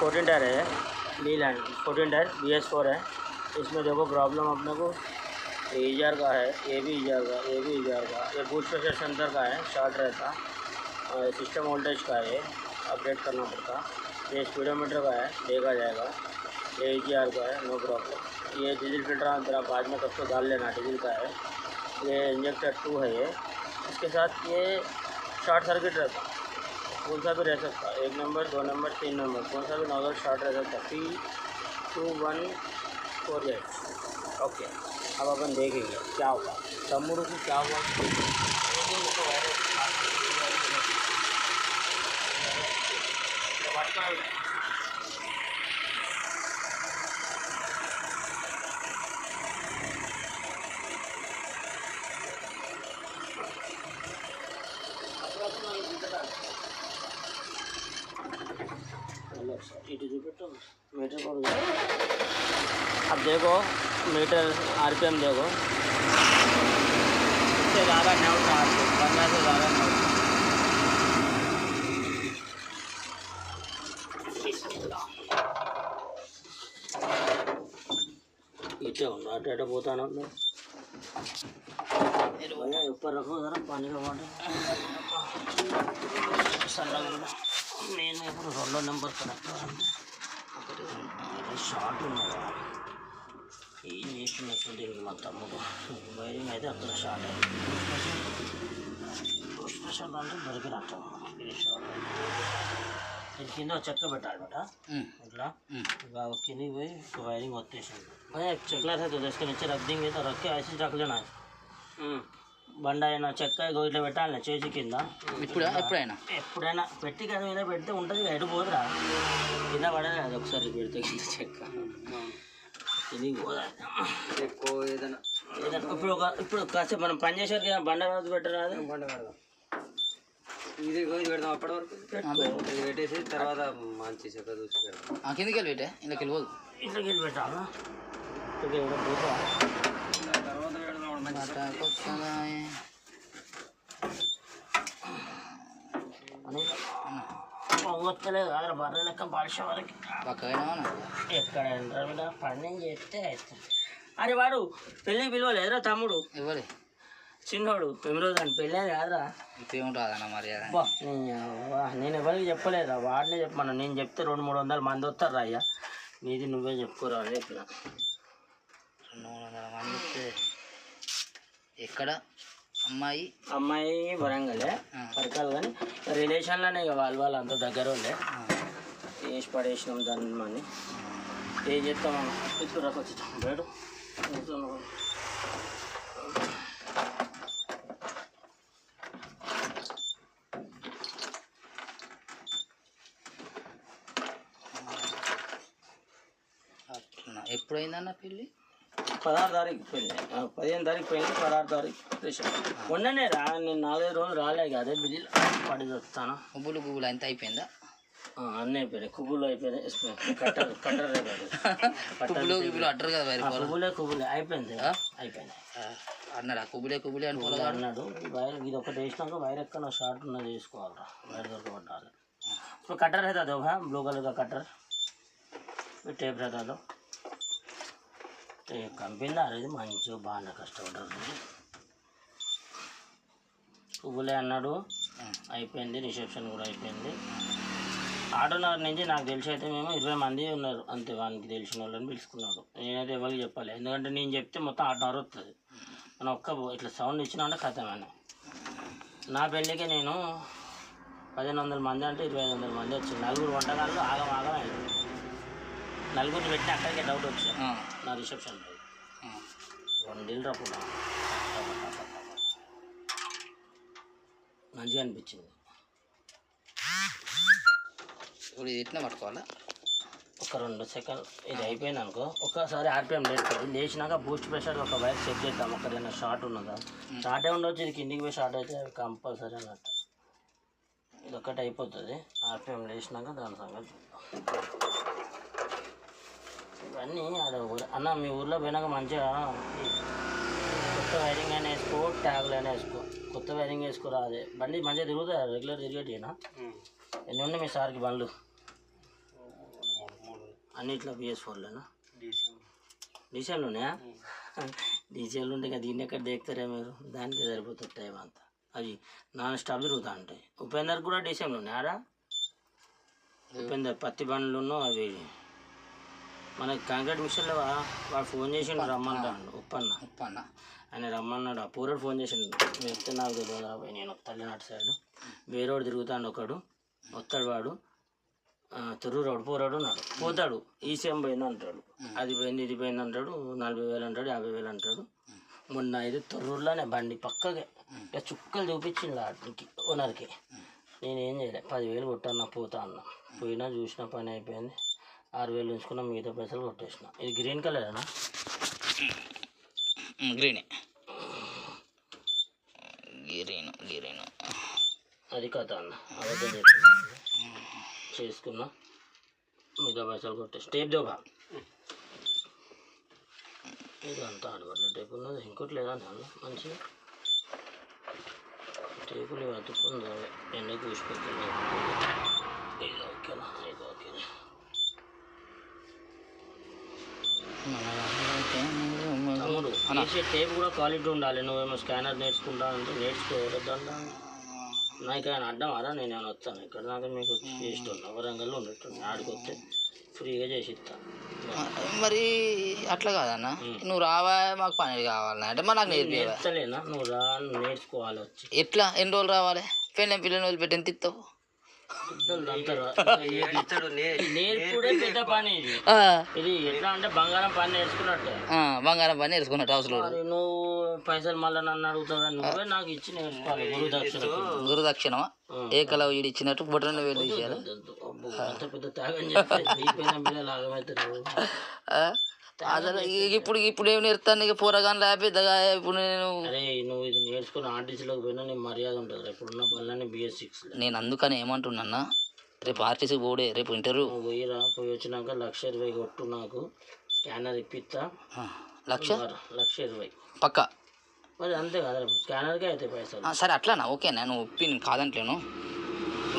14 tyre है, B land 14 tyre BS4 है। इसमें देखो प्रॉब्लम अपने को ईजार का है, ये भी ईजार का, ये भी ईजार का, ये बूट प्रेशर सेंटर का है, शॉर्ट रहता, सिस्टम वोल्टेज का है, अपडेट करना पड़ता। ये स्पीडोमीटर का है, देखा जाएगा। ये ईजार का है, नो प्रॉब्लम। ये डीजल फिल्टर अंदर बाद में कब तो डाल लेना, डीजल का है। ये इंजेक्टर 2 है ये। इसके साथ ये शॉर्ट सर्किट रहता, कौन सा भी रह सकता, 1 नंबर 2 नंबर 3 नंबर, कौन सा भी नॉजल शॉर्ट रह सकता। P2148। ओके, अब अपन देखेंगे क्या होगा, तम्मुड़ को क्या हुआ। मीटर पर अब देखो, मीटर RPM देखो, इससे ज़्यादा नहीं उठा, 15 से ज़्यादा नहीं उठा। इटे होना अटे पोता ना ऊपर रखो जरा पानी का वाटर मेन ఇప్పుడు 2 నెంబర్ కరెక్ట్ షార్ట్ ఉన్నదా ఏం చేస్తున్నట్టు దీనికి మా తమ్ముడు వైరింగ్ అయితే అక్కడ షార్ట్ అయింది స్పెషల్ అంటే దొరికినట్టు షార్ట్ దీని కింద చెక్క పెట్టాలి బేట ఇట్లా కింద పోయి వైరింగ్ వచ్చేసింది చెక్కలా तो इसके नीचे रख देंगे तो रख के ऐसे रख लेना है బండ అయినా చెక్క ఇట్లా పెట్టాలి చేసి కింద ఎప్పుడైనా పెట్టి కదా మీద పెడితే ఉంటుంది ఎటు పోదురా కింద పడదు అది ఒకసారి పెడితే కింద చెక్క కిందికి పోదా ఎక్కువ ఏదైనా ఇప్పుడు కాసేపు మనం పని చేసేసరికి బండ రాదు పెట్టరాదు బండ కాదు ఇది పెడదాం అప్పటి వరకు ఇది పెట్టేసి తర్వాత మంచి చెక్క చూసి పెడతాం కిందకి వెళ్ళి పెట్టే ఇంట్లోకి వెళ్ళిపోదు ఇంట్లోకి వెళ్ళి పెట్టాలా ఇంట్లోకి వెళ్ళి పోతా పొంగొత్తలేదు అక్కడ బర్రె లెక్క పడిసే వరకు ఎక్కడ పని చేస్తే అవుతుంది. అరే వాడు పెళ్ళికి పిలవలేదురా తమ్ముడు ఇవ్వలే చిన్నోడు రోజు అని పెళ్ళి అని కాదురా ఇంకేముంటుందన్న మరి నేను ఎవరికి చెప్పలేదురా వాడినే చెప్పమన్నా నేను చెప్తే 200-300 మంది వస్తారు రా అయ్యా నీది నువ్వే చెప్పుకోరా అని చెప్పిన 200 మంది వస్తే ఎక్కడ అమ్మాయి వరంగలే పరకాలు కానీ రిలేషన్లోనే ఇక వాళ్ళు అంత దగ్గర వాళ్ళే వేసి పడేసినాం దాన్ని మని ఏం చేస్తాం ఇప్పుడు రాకొచ్చాం బయట ఎప్పుడైందన్న పెళ్ళి 16 తారీఖు పెళ్ళి 15 తారీఖు పెళ్ళి 16 తారీఖు రిసెప్షన్ మొన్ననే రా నేను 4-5 రోజులు రాలే అదే బిజీలో పడి వస్తాను కుబ్బులు అంతా అయిపోయిందా అన్నీ అయిపోయినాయి కుబ్బులు అయిపోయినాయి కట్టర్ కుబ్బులే అయిపోయింది అన్నాడు కుబ్బులే అని అన్నాడు వైర్ ఇది ఒకటి వేసినాక వైర్ ఎక్కడ షార్ట్ ఉన్నది వేసుకోవాలరా వైర్ దొరకబట్టాలి ఇప్పుడు కట్టర్ అవుతుంది ఒక బ్లూ కలర్ కట్టర్ టేప్ అవుతుందో కంపెనీ అనేది మంచిగా బాగా కష్టపడ్డారు పువ్వులే అన్నాడు అయిపోయింది రిసెప్షన్ కూడా అయిపోయింది ఆటోనగర్ నుంచి నాకు తెలిసి అయితే మేము 20 మంది ఉన్నారు అంతే వానికి తెలిసిన వాళ్ళని పిలుచుకున్నాడు నేనైతే ఎవరికి చెప్పాలి ఎందుకంటే నేను చెప్తే మొత్తం ఆటోనగర్ వస్తుంది మనం ఒక్క ఇట్లా సౌండ్ ఇచ్చినా అంటే కథమని నా పెళ్ళికి నేను 1500 మంది అంటే 2500 మంది వచ్చింది 4 వంటకాలు ఆగం అయింది 4 పెట్టి అక్కడికే డౌట్ వచ్చాను నా రిసెప్షన్లో 2 డీలు రాకుండా మంచిగా అనిపించింది ఇప్పుడు ఇది ఎట్లా పట్టుకోవాలా ఒక 2 సెకండ్ ఇది అయిపోయింది అనుకో ఒక్కసారి RPM లేచినాక బూస్ట్ ప్రెషర్ ఒక వైర్ చెక్ చేద్దాం ఒక్కడైనా షార్ట్ ఉన్నదా షార్టే ఉండవచ్చు ఇది కిందికి పోయి షార్ట్ అయితే కంపల్సరీ అన్నట్టు ఇది ఒక్కటి అయిపోతుంది RPM లేచినాక దాని సంగతి ఇవన్నీ అది అన్న మీ ఊర్లో పోయినాక మంచిగా కొత్త వైరింగ్ అయినా వేసుకో ట్యాగులు అయినా వేసుకో కొత్త వైరింగ్ వేసుకోరా అదే బండి మంచిగా తిరుగుతాయి రెగ్యులర్ తిరిగేటినా ఎన్ని ఉన్నాయి మీ సార్కి బండ్లు అన్నిట్లో PS4లోనా డీసీఎంలోనే డీసీఎంలో ఉంటే కదా దీన్ని ఎక్కడ దేకుతారే మీరు దానికే సరిపోతుంది టైం అంతా అది నాన్ స్టాప్ తిరుగుతూ ఉంటాయి ఉపేందర్ కూడా డీసీఎంలోనే ఆడా ఉపేందర్ పత్తి బండ్లు అవి మనకి కాంక్రీట్ మిషన్లో వాడు ఫోన్ చేసిండు రమ్మంటాడు ఉప్పన్న ఆయన రమ్మన్నాడు ఆ పూరడు ఫోన్ చేసిండు చెప్తే నాకు తెలియదు రాబోయే నేను తల్లినాటి సైడ్ వేరేవాడు తిరుగుతాడు ఒకడు వస్తాడు వాడు తిరుగురాడు పోరాడు ఉన్నాడు పోతాడు ఈసీఎం పోయింది అంటాడు అది పోయింది ఇది పోయింది అంటాడు 40,000 అంటాడు 50,000 అంటాడు మొన్న ఇది తొర్రూరులోనే బండి పక్కగా ఇక చుక్కలు చూపించింది వాటికి ఓనర్కి నేనేం చేయలే 10,000 కొట్టన్నా పోతా అన్నా పోయినా చూసిన పని అయిపోయింది 6,000 ఉంచుకున్నా మిగతా పైసలు కొట్టేసిన ఇది గ్రీన్ కలరేనా గ్రీన్ అది కథ అన్న అబద్ధం చేసుకున్నా మిగతా పైసలు కొట్టేసి టేప్ దోబా ఇదంతా ఆడబడ్డ టేప్ ఉన్నది ఇంకోటి లేదా అన్న మంచిగా టేపులు వెతుక్కుంది ఎండకు చూసిపోతుంది ఇది ఓకేనా ఇది ఓకేనా తమ్ముడు చేసే టేప్ కూడా క్వాలిటీ ఉండాలి నువ్వేమో స్కానర్ నేర్చుకుంటా అంటే నేర్చుకోవద్దంటా నాకు ఆయన అడ్డం అరా నేను ఏమైనా వస్తాను ఇక్కడ దాకా మీకు చేసి ఉన్నా వరంగల్లో ఉన్నట్టు ఆడికి వస్తే ఫ్రీగా చేసి ఇస్తాను మరి అట్లా కాదన్నా నువ్వు రావా మాకు పని కావాలన్నా అంటే మరి నాకు నేర్పలేనా నువ్వు రా నేర్చుకోవాలి వచ్చి ఎట్లా ఎన్ని రోజులు రావాలి పిల్లని వదిలిపెట్టి ఎంత ఇస్తావు నేర్పుడే పెద్ద పని ఇది ఎట్లా అంటే బంగారం పని నేర్చుకున్నట్టే బంగారం పని నేర్చుకున్నట్టు అవసరం నువ్వు పైసలు మళ్ళీ నన్ను అడుగుతావు నువ్వే నాకు ఇచ్చి నేర్చుకోవాలి గురుదక్షిణమా ఏకలవ్ ఈడు ఇచ్చినట్టు బొట్టను వెళ్ళి ఇచ్చారు అంత పెద్ద త్యాగం చెప్పి లాగమవుతారు అసలు ఇప్పుడు ఏమి నేర్తాను ఇక పూరగాని లేపెద్దగా ఇప్పుడు నేను అరే నువ్వు ఇది నేర్చుకుని ఆర్టీసీలోకి పోయినా నీ మర్యాద ఉంటుంది ఇప్పుడున్న పనులన్నీ BS6 నేను అందుకని ఏమంటున్నా రేపు ఆర్టీసీ పోడే రేపు ఇంటర్వ్యూ పోయిరా పోయి వచ్చినాక 1,20,000 కొట్టు నాకు స్కానర్ ఇప్పిస్తా 1,20,000 పక్క మరి అంతే కదా స్కానర్కే అయితే పైసలు సరే అట్లానా ఓకేనా నువ్వు ఒప్పి నేను కాదంటలేను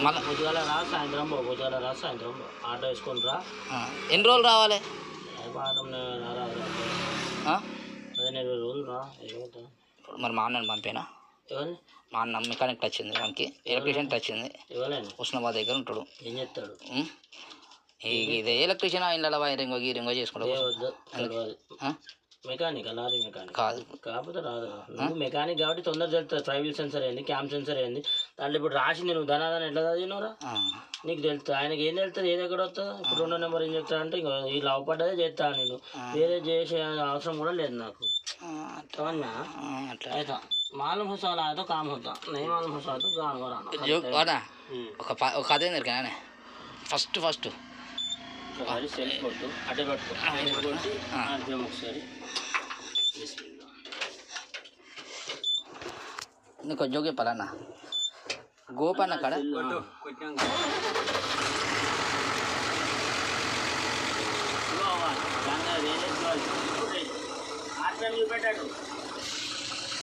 మళ్ళీ పొద్దుగాల రా సాయంత్రం పో పొద్దుగాల రా సాయంత్రం పో ఆటో వేసుకొని రా ఎన్ని రోజులు రావాలి వారం 15-20 రోజులు రా మరి మా అన్నని పంపేనా ఎవరిని మా అన్న మెకానిక్ టచ్ ఉంది వానికి ఎలక్ట్రీషియన్ టచ్ ఉంది ఎవరైనా హుస్నాబాద్ దగ్గర ఉంటాడు ఏం చెప్తాడు ఇదే ఎలక్ట్రీషియన్ ఇంట్లో వైరింగో గీరింగో చేసుకుంటాడు మెకానిక్ లారీ మెకానిక్ కాదు కాకపోతే రాదు నువ్వు మెకానిక్ కాబట్టి తొందర చెప్తావు ట్రైవిల్ సెన్సర్ ఏంది క్యామ్ సెన్సర్ ఏంది దాంట్లో ఇప్పుడు రాసింది నువ్వు ధనాదాన్ని ఎట్లా చదివినవరా నీకు తెలుస్తుంది ఆయనకి ఏం తెలుస్తుంది ఏది ఎక్కడ వస్తుందో ఇప్పుడు 2వ నెంబర్ ఏం చెప్తా అంటే ఈ లవ్ పడ్డదే చేస్తాను నేను వేరే చేసే అవసరం కూడా లేదు నాకు అవునా అయితే मालूम हो साला है तो काम होता नहीं मालूम हो साला तो गान वराना जो वाना ఒక కథ ఏంది కానీ ఫస్ట్ ఒకసారి సెల్ఫ్ కొట్టు అటే పట్టుకో కొట్టి ఆర్పిఎం ఒకసారి నీకు జోగే పలానా గోపన్న కాడ ఆర్పిఎం చూపెట్టాడు